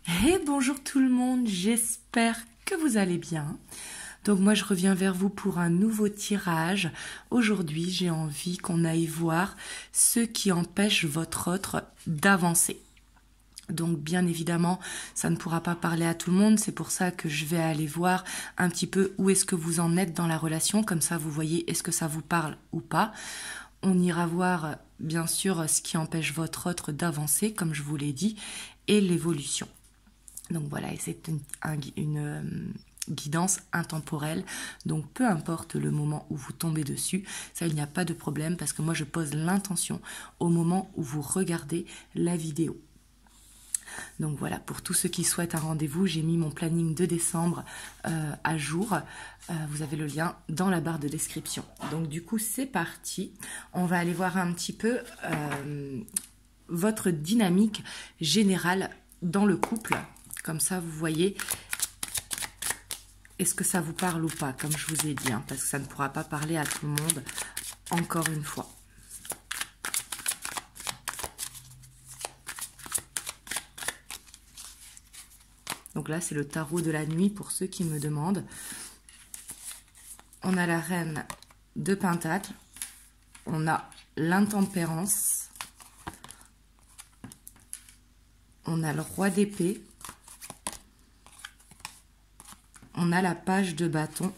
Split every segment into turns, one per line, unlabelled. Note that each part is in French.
Et bonjour tout le monde, j'espère que vous allez bien. Donc moi je reviens vers vous pour un nouveau tirage. Aujourd'hui j'ai envie qu'on aille voir ce qui empêche votre autre d'avancer. Donc bien évidemment ça ne pourra pas parler à tout le monde, c'est pour ça que je vais aller voir un petit peu où est-ce que vous en êtes dans la relation, comme ça vous voyez est-ce que ça vous parle ou pas. On ira voir bien sûr ce qui empêche votre autre d'avancer, comme je vous l'ai dit, et l'évolution. Donc voilà, et c'est une guidance intemporelle, donc peu importe le moment où vous tombez dessus, ça il n'y a pas de problème parce que moi je pose l'intention au moment où vous regardez la vidéo. Donc voilà, pour tous ceux qui souhaitent un rendez-vous, j'ai mis mon planning de décembre à jour. Vous avez le lien dans la barre de description. Donc du coup, c'est parti. On va aller voir un petit peu votre dynamique générale dans le couple. Comme ça, vous voyez, est-ce que ça vous parle ou pas, comme je vous ai dit, hein, parce que ça ne pourra pas parler à tout le monde, encore une fois. Donc là, c'est le tarot de la nuit pour ceux qui me demandent. On a la reine de Pentacles. On a l'intempérance. On a le roi d'épée. On a la page de bâton.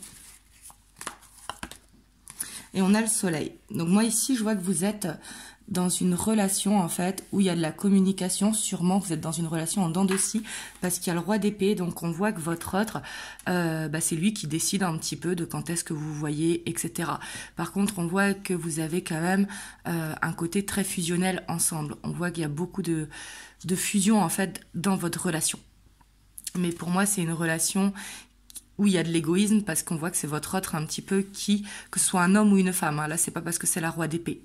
Et on a le soleil. Donc moi ici, je vois que vous êtes dans une relation en fait où il y a de la communication. Sûrement vous êtes dans une relation en dents de scie parce qu'il y a le roi d'épée. Donc on voit que votre autre, c'est lui qui décide un petit peu de quand est-ce que vous voyez, etc. Par contre, on voit que vous avez quand même un côté très fusionnel ensemble. On voit qu'il y a beaucoup de fusion en fait dans votre relation. Mais pour moi, c'est une relation où il y a de l'égoïsme parce qu'on voit que c'est votre autre un petit peu qui, que ce soit un homme ou une femme, hein, là c'est pas parce que c'est la roi d'épée,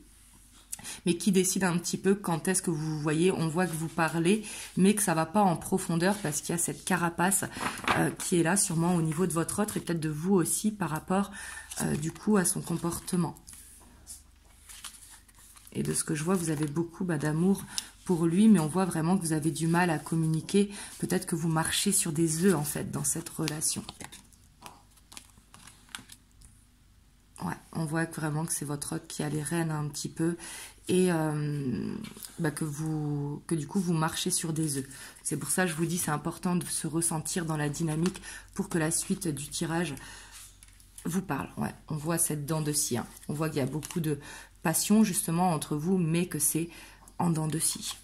mais qui décide un petit peu quand est-ce que vous voyez. On voit que vous parlez, mais que ça va pas en profondeur parce qu'il y a cette carapace qui est là sûrement au niveau de votre autre et peut-être de vous aussi par rapport du coup à son comportement. Et de ce que je vois, vous avez beaucoup d'amour pour lui, mais on voit vraiment que vous avez du mal à communiquer. Peut-être que vous marchez sur des œufs en fait dans cette relation. Ouais, on voit vraiment que c'est votre autre qui a les rênes un petit peu et que du coup vous marchez sur des œufs. C'est pour ça que je vous dis c'est important de se ressentir dans la dynamique pour que la suite du tirage vous parle. Ouais, on voit cette dent de scie. Hein. On voit qu'il y a beaucoup de passion justement entre vous, mais que c'est en dents de scie.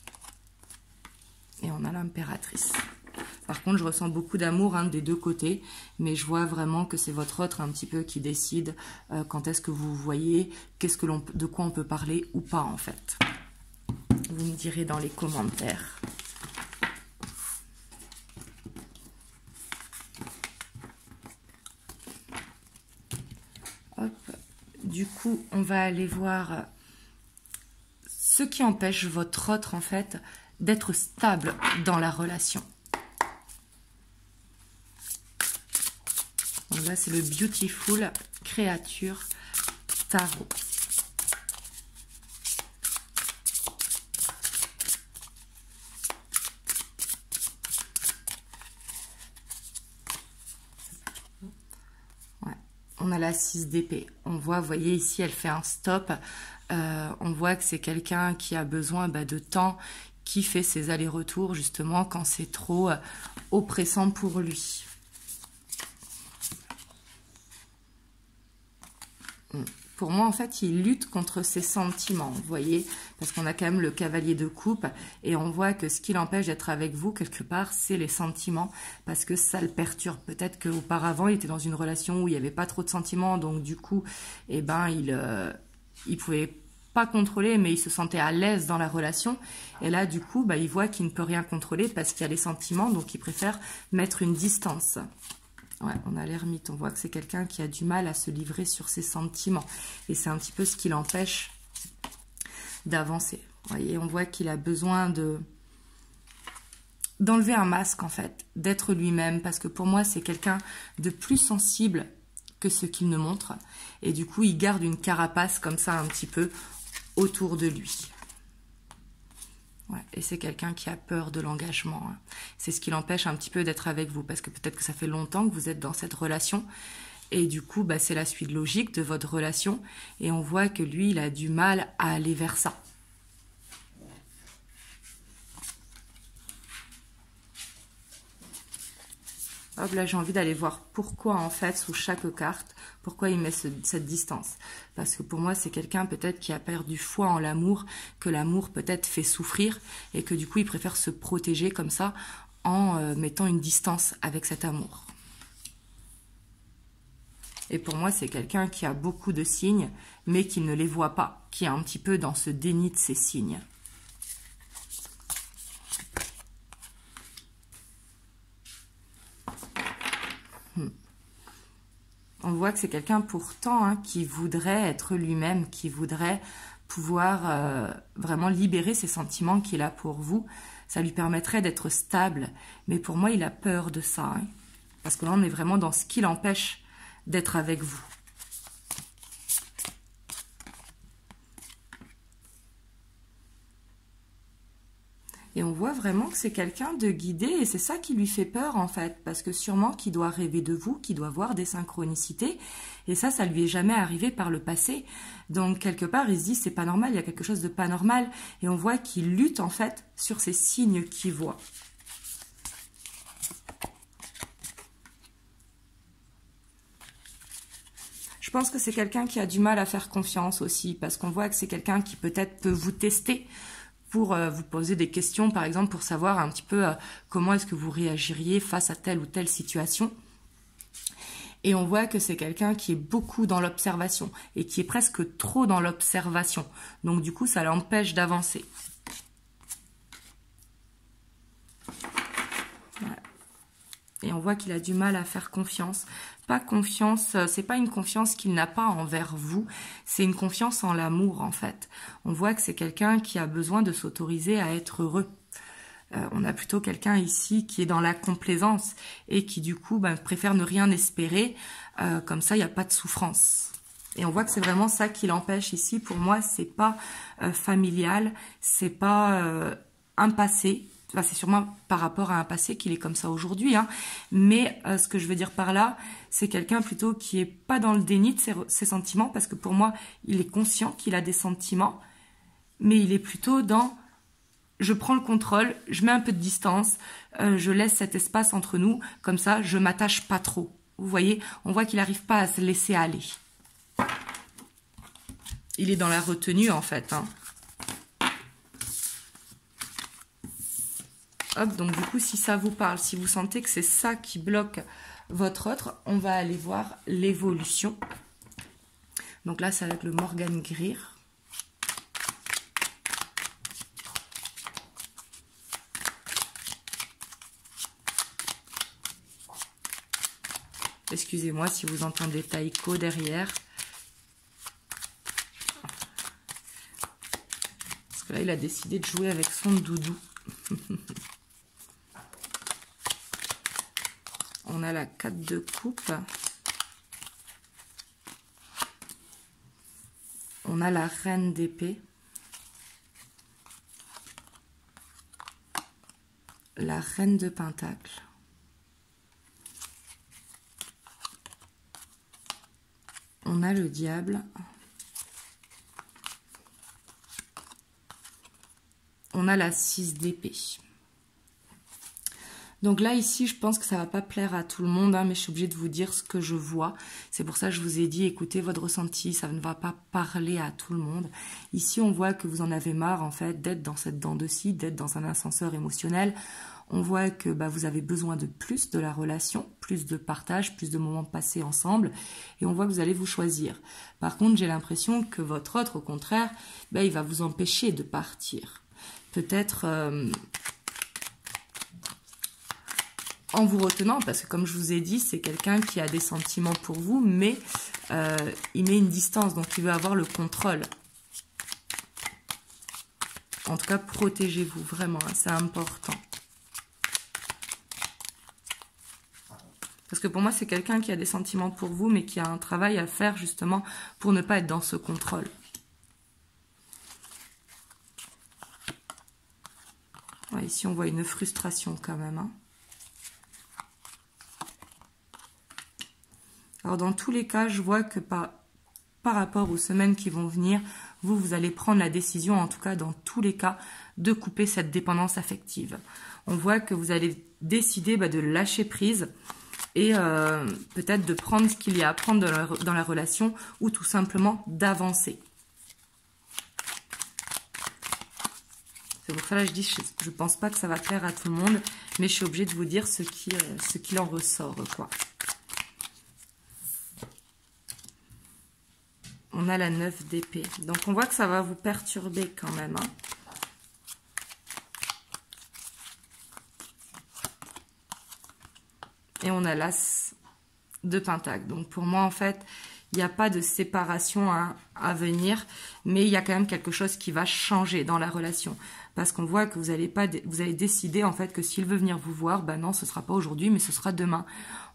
Et on a l'impératrice. Par contre, je ressens beaucoup d'amour des deux côtés, mais je vois vraiment que c'est votre autre un petit peu qui décide quand est-ce que vous voyez, de quoi on peut parler ou pas en fait. Vous me direz dans les commentaires. Hop. Du coup, on va aller voir ce qui empêche votre autre en fait d'être stable dans la relation. Donc là, c'est le Beautiful Créature Tarot. Ouais. On a la 6 d'épée. On voit, vous voyez ici, elle fait un stop. On voit que c'est quelqu'un qui a besoin de temps, qui fait ses allers-retours justement quand c'est trop oppressant pour lui. Pour moi, en fait, il lutte contre ses sentiments, vous voyez, parce qu'on a quand même le cavalier de coupe, et on voit que ce qui l'empêche d'être avec vous, quelque part, c'est les sentiments, parce que ça le perturbe. Peut-être qu'auparavant, il était dans une relation où il n'y avait pas trop de sentiments, donc du coup, il pouvait pas contrôler, mais il se sentait à l'aise dans la relation, et là, du coup, il voit qu'il ne peut rien contrôler parce qu'il y a les sentiments, donc il préfère mettre une distance. Ouais, on a l'ermite, on voit que c'est quelqu'un qui a du mal à se livrer sur ses sentiments. Et c'est un petit peu ce qui l'empêche d'avancer. Vous voyez, on voit qu'il a besoin d'enlever un masque, en fait, d'être lui-même. Parce que pour moi, c'est quelqu'un de plus sensible que ce qu'il ne montre. Et du coup, il garde une carapace comme ça un petit peu autour de lui. Ouais, et c'est quelqu'un qui a peur de l'engagement. Hein. C'est ce qui l'empêche un petit peu d'être avec vous, parce que peut-être que ça fait longtemps que vous êtes dans cette relation, et du coup, bah, c'est la suite logique de votre relation, et on voit que lui, il a du mal à aller vers ça. Hop, là, j'ai envie d'aller voir pourquoi, en fait, sous chaque carte, pourquoi il met cette distance. Parce que pour moi, c'est quelqu'un peut-être qui a perdu foi en l'amour, que l'amour peut-être fait souffrir, et que du coup, il préfère se protéger comme ça, en mettant une distance avec cet amour. Et pour moi, c'est quelqu'un qui a beaucoup de signes, mais qui ne les voit pas, qui est un petit peu dans ce déni de ces signes. On voit que c'est quelqu'un pourtant hein, qui voudrait être lui-même, qui voudrait pouvoir vraiment libérer ses sentiments qu'il a pour vous. Ça lui permettrait d'être stable. Mais pour moi, il a peur de ça. Hein, parce que là, on est vraiment dans ce qui l'empêche d'être avec vous. Et on voit vraiment que c'est quelqu'un de guidé et c'est ça qui lui fait peur en fait. Parce que sûrement qu'il doit rêver de vous, qu'il doit voir des synchronicités. Et ça lui est jamais arrivé par le passé. Donc quelque part, il se dit c'est pas normal, il y a quelque chose de pas normal. Et on voit qu'il lutte en fait sur ces signes qu'il voit. Je pense que c'est quelqu'un qui a du mal à faire confiance aussi. Parce qu'on voit que c'est quelqu'un qui peut-être peut vous tester pour vous poser des questions, par exemple, pour savoir un petit peu comment est-ce que vous réagiriez face à telle ou telle situation. Et on voit que c'est quelqu'un qui est beaucoup dans l'observation et qui est presque trop dans l'observation. Donc du coup, ça l'empêche d'avancer. Voilà. Et on voit qu'il a du mal à faire confiance. Pas confiance, c'est pas une confiance qu'il n'a pas envers vous, c'est une confiance en l'amour en fait. On voit que c'est quelqu'un qui a besoin de s'autoriser à être heureux. On a plutôt quelqu'un ici qui est dans la complaisance et qui du coup préfère ne rien espérer, comme ça il n'y a pas de souffrance. Et on voit que c'est vraiment ça qui l'empêche ici. Pour moi, c'est pas familial, c'est pas un passé. Enfin, c'est sûrement par rapport à un passé qu'il est comme ça aujourd'hui. Hein. Mais ce que je veux dire par là, c'est quelqu'un plutôt qui est pas dans le déni de ses sentiments, parce que pour moi, il est conscient qu'il a des sentiments, mais il est plutôt dans je prends le contrôle, je mets un peu de distance, je laisse cet espace entre nous, comme ça, je m'attache pas trop. Vous voyez, on voit qu'il n'arrive pas à se laisser aller. Il est dans la retenue, en fait. Hein. Hop, donc du coup, si ça vous parle, si vous sentez que c'est ça qui bloque votre autre, on va aller voir l'évolution. Donc là, c'est avec le Morgan Greer. Excusez-moi si vous entendez Taiko derrière. Parce que là, il a décidé de jouer avec son doudou. On a la 4 de coupe. On a la reine d'épée. La reine de pentacle. On a le diable. On a la 6 d'épée. Donc là, ici, je pense que ça va pas plaire à tout le monde, hein, mais je suis obligée de vous dire ce que je vois. C'est pour ça que je vous ai dit, écoutez votre ressenti, ça ne va pas parler à tout le monde. Ici, on voit que vous en avez marre, en fait, d'être dans cette dent de scie, d'être dans un ascenseur émotionnel. On voit que vous avez besoin de plus de la relation, plus de partage, plus de moments passés ensemble. Et on voit que vous allez vous choisir. Par contre, j'ai l'impression que votre autre, au contraire, il va vous empêcher de partir. Peut-être... en vous retenant, parce que comme je vous ai dit, c'est quelqu'un qui a des sentiments pour vous, mais il met une distance, donc il veut avoir le contrôle. En tout cas, protégez-vous, vraiment, hein, c'est important. Parce que pour moi, c'est quelqu'un qui a des sentiments pour vous, mais qui a un travail à faire, justement, pour ne pas être dans ce contrôle. ici on voit une frustration quand même. Hein. Alors dans tous les cas, je vois que par rapport aux semaines qui vont venir, vous allez prendre la décision, en tout cas dans tous les cas, de couper cette dépendance affective. On voit que vous allez décider de lâcher prise et peut-être de prendre ce qu'il y a à prendre dans la relation ou tout simplement d'avancer. C'est pour ça là je dis, je pense pas que ça va plaire à tout le monde, mais je suis obligée de vous dire ce qu'il en ressort, quoi. On a la 9 d'épée. Donc, on voit que ça va vous perturber quand même. Hein. Et on a l'As de Pentacle. Donc, pour moi, en fait, il n'y a pas de séparation à venir. Mais il y a quand même quelque chose qui va changer dans la relation. Parce qu'on voit que vous allez décider, en fait, que s'il veut venir vous voir, non, ce ne sera pas aujourd'hui, mais ce sera demain.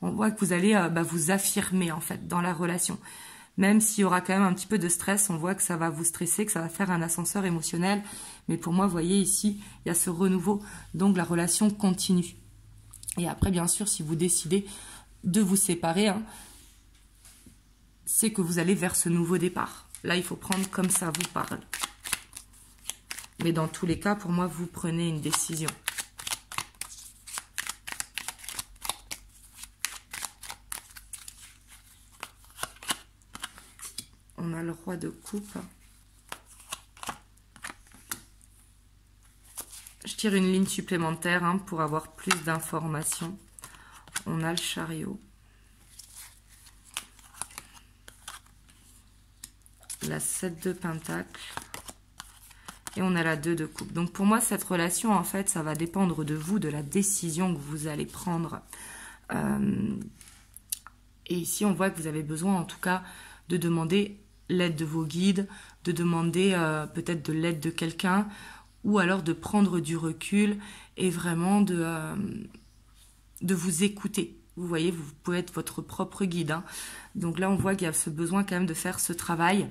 On voit que vous allez vous affirmer, en fait, dans la relation. Même s'il y aura quand même un petit peu de stress, on voit que ça va vous stresser, que ça va faire un ascenseur émotionnel. Mais pour moi, vous voyez ici, il y a ce renouveau. Donc, la relation continue. Et après, bien sûr, si vous décidez de vous séparer, hein, c'est que vous allez vers ce nouveau départ. Là, il faut prendre comme ça vous parle. Mais dans tous les cas, pour moi, vous prenez une décision. On a le roi de coupe. Je tire une ligne supplémentaire hein, pour avoir plus d'informations. On a le chariot. La 7 de pentacle. Et on a la 2 de coupe. Donc pour moi, cette relation, en fait, ça va dépendre de vous, de la décision que vous allez prendre. Et ici, on voit que vous avez besoin, en tout cas, de demander l'aide de vos guides, de demander peut-être de l'aide de quelqu'un, ou alors de prendre du recul et vraiment de vous écouter. Vous voyez, vous pouvez être votre propre guide. Hein. Donc là, on voit qu'il y a ce besoin quand même de faire ce travail.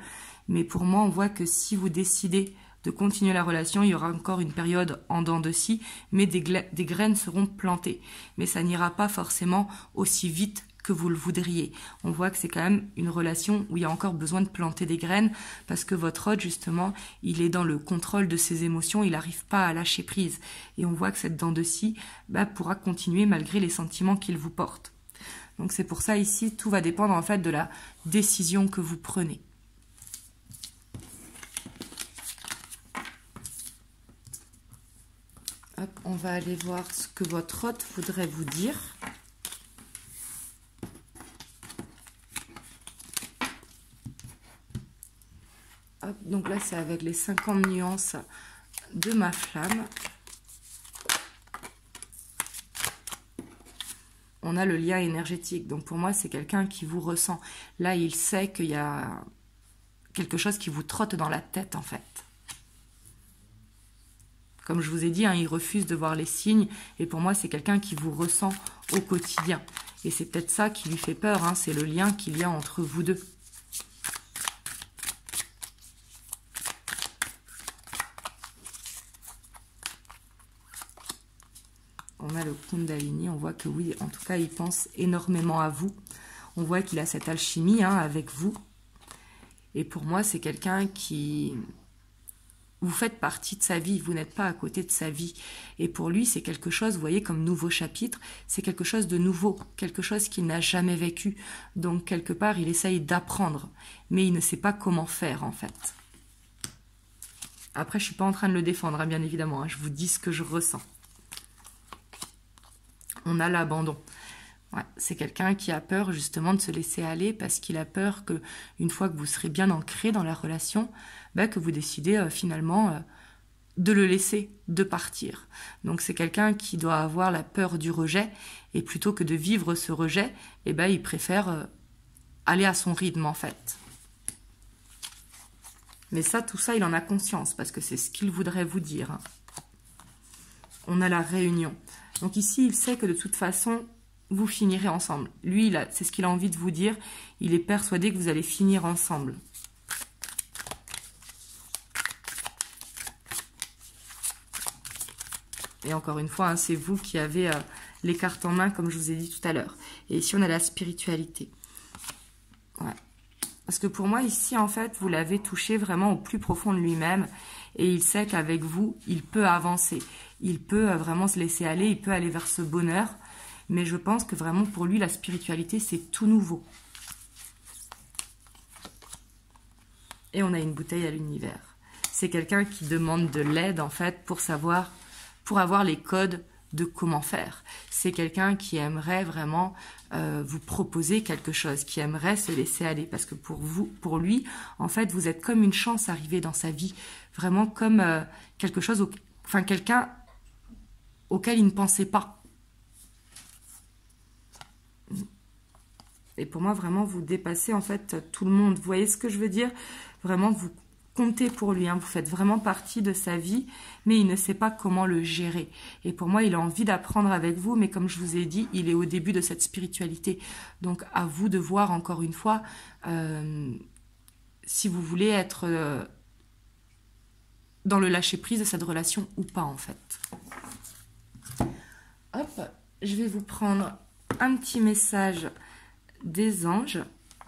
Mais pour moi, on voit que si vous décidez de continuer la relation, il y aura encore une période en dents de scie, mais des graines seront plantées. Mais ça n'ira pas forcément aussi vite que vous le voudriez. On voit que c'est quand même une relation où il y a encore besoin de planter des graines parce que votre hôte, justement, il est dans le contrôle de ses émotions, il n'arrive pas à lâcher prise. Et on voit que cette dent de scie pourra continuer malgré les sentiments qu'il vous porte. Donc c'est pour ça ici, tout va dépendre en fait de la décision que vous prenez. Hop, on va aller voir ce que votre hôte voudrait vous dire. Hop, donc là, c'est avec les 50 nuances de ma flamme. On a le lien énergétique. Donc pour moi, c'est quelqu'un qui vous ressent. Là, il sait qu'il y a quelque chose qui vous trotte dans la tête, en fait. Comme je vous ai dit, hein, il refuse de voir les signes. Et pour moi, c'est quelqu'un qui vous ressent au quotidien. Et c'est peut-être ça qui lui fait peur. Hein, c'est le lien qu'il y a entre vous deux. On a le Kundalini, on voit que oui, en tout cas, il pense énormément à vous. On voit qu'il a cette alchimie hein, avec vous. Et pour moi, c'est quelqu'un qui... Vous faites partie de sa vie, vous n'êtes pas à côté de sa vie. Et pour lui, c'est quelque chose, vous voyez, comme nouveau chapitre, c'est quelque chose de nouveau, quelque chose qu'il n'a jamais vécu. Donc, quelque part, il essaye d'apprendre, mais il ne sait pas comment faire, en fait. Après, je ne suis pas en train de le défendre, hein, bien évidemment. Hein, je vous dis ce que je ressens. On a l'abandon. Ouais, c'est quelqu'un qui a peur justement de se laisser aller parce qu'il a peur que une fois que vous serez bien ancré dans la relation, que vous décidez finalement de le laisser, de partir. Donc c'est quelqu'un qui doit avoir la peur du rejet et plutôt que de vivre ce rejet, il préfère aller à son rythme en fait. Mais ça, tout ça, il en a conscience parce que c'est ce qu'il voudrait vous dire. On a la réunion. Donc ici, il sait que de toute façon, vous finirez ensemble. Lui, c'est ce qu'il a envie de vous dire. Il est persuadé que vous allez finir ensemble. Et encore une fois, hein, c'est vous qui avez les cartes en main, comme je vous ai dit tout à l'heure. Et ici, on a la spiritualité. Ouais. Parce que pour moi, ici, en fait, vous l'avez touché vraiment au plus profond de lui-même. Et il sait qu'avec vous, il peut avancer. Il peut vraiment se laisser aller, il peut aller vers ce bonheur. Mais je pense que vraiment, pour lui, la spiritualité, c'est tout nouveau. Et on a une bouteille à l'univers. C'est quelqu'un qui demande de l'aide, en fait, pour avoir les codes de comment faire. C'est quelqu'un qui aimerait vraiment vous proposer quelque chose, qui aimerait se laisser aller. Parce que pour lui, en fait, vous êtes comme une chance arrivée dans sa vie. Vraiment comme quelque chose, quelqu'un auquel il ne pensait pas. Et pour moi, vraiment, vous dépassez en fait tout le monde. Vous voyez ce que je veux dire? Vraiment, vous comptez pour lui, hein. Vous faites vraiment partie de sa vie, mais il ne sait pas comment le gérer. Et pour moi, il a envie d'apprendre avec vous, mais comme je vous ai dit, il est au début de cette spiritualité. Donc, à vous de voir encore une fois si vous voulez être dans le lâcher-prise de cette relation ou pas, en fait. Hop, je vais vous prendre un petit message des anges.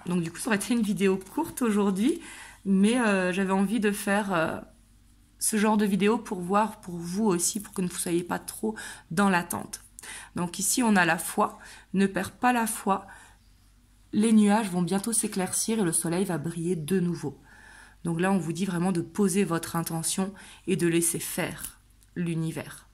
Donc du coup, ça aurait été une vidéo courte aujourd'hui, mais j'avais envie de faire ce genre de vidéo pour voir pour vous aussi, pour que ne vous soyez pas trop dans l'attente. Donc ici, on a la foi. Ne perds pas la foi. Les nuages vont bientôt s'éclaircir et le soleil va briller de nouveau. Donc là, on vous dit vraiment de poser votre intention et de laisser faire l'univers.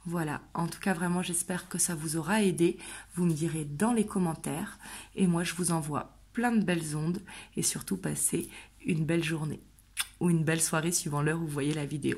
Voilà, en tout cas vraiment j'espère que ça vous aura aidé, vous me direz dans les commentaires et moi je vous envoie plein de belles ondes et surtout passez une belle journée ou une belle soirée suivant l'heure où vous voyez la vidéo.